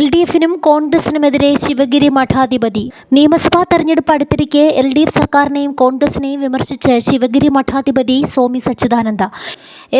LDFിനും കോൺഗ്രസിനുമെതിരെ ശിവഗിരി മഠാധിപതി. നിയമസഭാ തെരഞ്ഞെടുപ്പ് അടുത്തിരിക്കെ LDF സർക്കാരിനെയും കോൺഗ്രസിനെയും വിമർശിച്ച് ശിവഗിരി മഠാധിപതി സ്വാമി സച്ചിദാനന്ദ.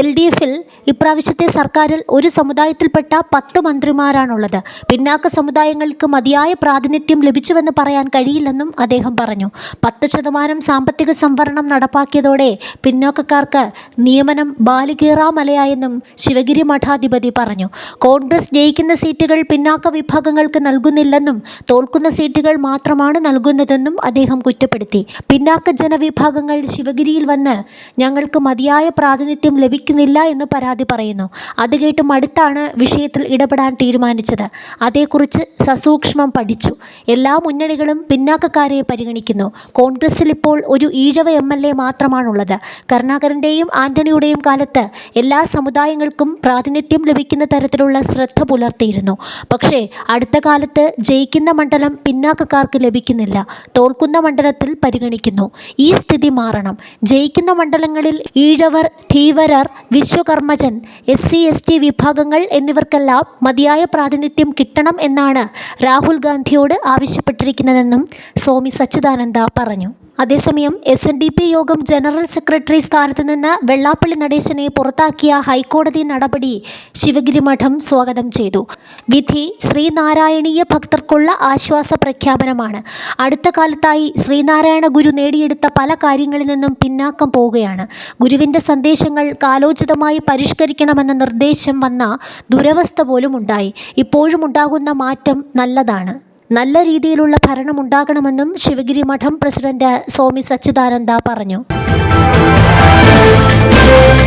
LDFിൽ ഇപ്രാവശ്യത്തെ സർക്കാരിൽ ഒരു സമുദായത്തിൽപ്പെട്ട 10 മന്ത്രിമാരാണുള്ളത്. പിന്നാക്ക സമുദായങ്ങൾക്ക് മതിയായ പ്രാതിനിധ്യം ലഭിച്ചുവെന്ന് പറയാൻ കഴിയില്ലെന്നും അദ്ദേഹം പറഞ്ഞു. 10% സാമ്പത്തിക സംവരണം നടപ്പാക്കിയതോടെ പിന്നോക്കക്കാർക്ക് നിയമനം ബാലികേറാമലയായെന്നും ശിവഗിരി മഠാധിപതി പറഞ്ഞു. കോൺഗ്രസ് ജയിക്കുന്ന സീറ്റുകൾ പിന്നാക്ക വിഭാഗങ്ങൾക്ക് നൽകുന്നില്ലെന്നും തോൽക്കുന്ന സീറ്റുകൾ മാത്രമാണ് നൽകുന്നതെന്നും അദ്ദേഹം കുറ്റപ്പെടുത്തി. പിന്നാക്ക ജനവിഭാഗങ്ങൾ ശിവഗിരിയിൽ വന്ന് ഞങ്ങൾക്ക് മതിയായ പ്രാതിനിധ്യം ലഭിക്കുന്നില്ല എന്ന് പരാതി പറയുന്നു. അത് കേട്ട് മടുത്താണ് വിഷയത്തിൽ ഇടപെടാൻ തീരുമാനിച്ചത്. അതേക്കുറിച്ച് സസൂക്ഷ്മം പഠിച്ചു. എല്ലാ മുന്നണികളും പിന്നാക്കക്കാരെ പരിഗണിക്കുന്നു. കോൺഗ്രസിൽ ഇപ്പോൾ ഒരു ഈഴവ MLA മാത്രമാണുള്ളത്. കരുണാകരൻ്റെയും ആന്റണിയുടെയും കാലത്ത് എല്ലാ സമുദായങ്ങൾക്കും പ്രാതിനിധ്യം ലഭിക്കുന്ന തരത്തിലുള്ള ശ്രദ്ധ പുലർത്തിയിരുന്നു. പക്ഷേ അടുത്ത കാലത്ത് ജയിക്കുന്ന മണ്ഡലം പിന്നാക്കക്കാർക്ക് ലഭിക്കുന്നില്ല. തോൽക്കുന്ന മണ്ഡലത്തിൽ പരിഗണിക്കുന്നു. ഈ സ്ഥിതി മാറണം. ജയിക്കുന്ന മണ്ഡലങ്ങളിൽ ഈഴവർ, ധീവരർ, വിശ്വകർമ്മജൻ, SC/ST വിഭാഗങ്ങൾ എന്നിവർക്കെല്ലാം മതിയായ പ്രാതിനിധ്യം കിട്ടണം എന്നാണ് രാഹുൽ ഗാന്ധിയോട് ആവശ്യപ്പെട്ടിരിക്കുന്നതെന്നും സ്വാമി സച്ചിദാനന്ദ പറഞ്ഞു. അതേസമയം SNDP യോഗം ജനറൽ സെക്രട്ടറി സ്ഥാനത്ത് നിന്ന് വെള്ളാപ്പള്ളി നടേശനെ പുറത്താക്കിയ ഹൈക്കോടതി നടപടി ശിവഗിരി മഠം സ്വാഗതം ചെയ്തു. വിധി ശ്രീനാരായണീയ ഭക്തർക്കുള്ള ആശ്വാസ പ്രഖ്യാപനമാണ്. അടുത്ത കാലത്തായി ശ്രീനാരായണ ഗുരു നേടിയെടുത്ത പല കാര്യങ്ങളിൽ നിന്നും പിന്നാക്കം പോവുകയാണ്. ഗുരുവിൻ്റെ സന്ദേശങ്ങൾ കാലോചിതമായി പരിഷ്കരിക്കണമെന്ന നിർദ്ദേശം വന്ന ദുരവസ്ഥ പോലും ഉണ്ടായി. ഇപ്പോഴും ഉണ്ടാകുന്ന മാറ്റം നല്ലതാണ്. നല്ല രീതിയിലുള്ള ഭരണം ഉണ്ടാകണമെന്നും ശിവഗിരി മഠം പ്രസിഡന്റ് സ്വാമി സച്ചിദാനന്ദ പറഞ്ഞു.